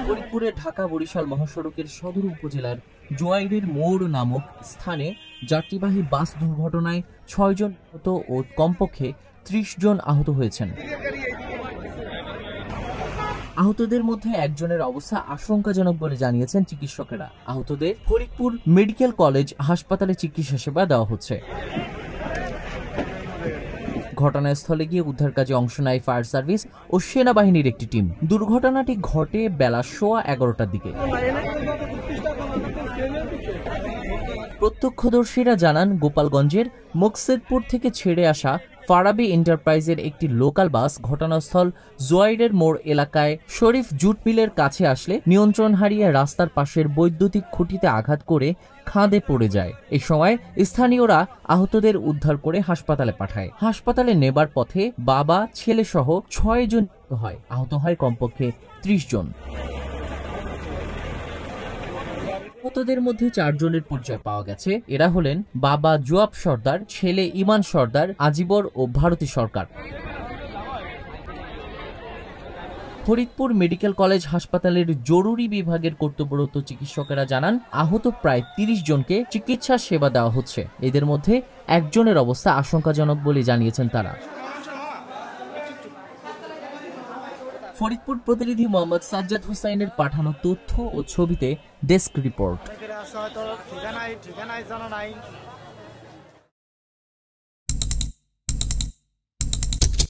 ফরিদপুরের ঢাকা বরিশাল মহাসড়কের সদর উপজেলার জোয়াইরের মোড় নামক স্থানে যাত্রীবাহী বাস দুর্ঘটনায় ৬ জন নিহত ও কমপক্ষে ৩০ জন আহত হয়েছেন। আহতদের মধ্যে একজনের অবস্থা আশঙ্কাজনক বলে জানিয়েছেন চিকিৎসকেরা। আহতদের ফরিদপুর মেডিকেল কলেজ হাসপাতালে চিকিৎসা সেবা দেওয়া হচ্ছে। ঘটনাস্থলে গিয়ে উদ্ধার কাজে অংশ নেয় ফায়ার সার্ভিস ও সেনাবাহিনীর একটি টিম। দুর্ঘটনাটি ঘটে বেলা 11:15টার দিকে। প্রত্যক্ষদর্শীরা জানান, গোপালগঞ্জের মোকসেদপুর থেকে ছেড়ে আসা ফারাবি এন্টারপ্রাইজের একটি লোকাল বাস ঘটনাস্থল জোয়াইরের মোড় এলাকায় শরীফ জুট মিলের কাছে আসলে নিয়ন্ত্রণ হারিয়ে রাস্তার পাশের বৈদ্যুতিক খুঁটিতে আঘাত করে খাদে পড়ে যায়। এই সময় স্থানীয়রা আহতদের উদ্ধার করে হাসপাতালে পাঠায়। হাসপাতালে নেবার পথে বাবা ছেলে সহ ৬ জন হয়। আহত হয় কমপক্ষে ৩০ জন। আহতদের মধ্যে ৪ জনের পরিচয় পাওয়া গেছে। এরা হলেন বাবা জোয়াব সর্দার, ছেলে ইমান সর্দার, আজিবর ও ভারতী সরকার। ফরিদপুর মেডিকেল কলেজ হাসপাতালের জরুরি বিভাগের কর্তব্যরত চিকিৎসকেরা জানান, আহত প্রায় ৩০ জনকে চিকিৎসা সেবা দেওয়া হচ্ছে। এদের মধ্যে একজনের অবস্থা আশঙ্কাজনক বলে জানিয়েছেন তারা। ফরিদপুর প্রতিনিধি মোহাম্মদ সাজ্জাদ হুসাইনের পাঠানো তথ্য ও ছবিতে ডেস্ক রিপোর্ট।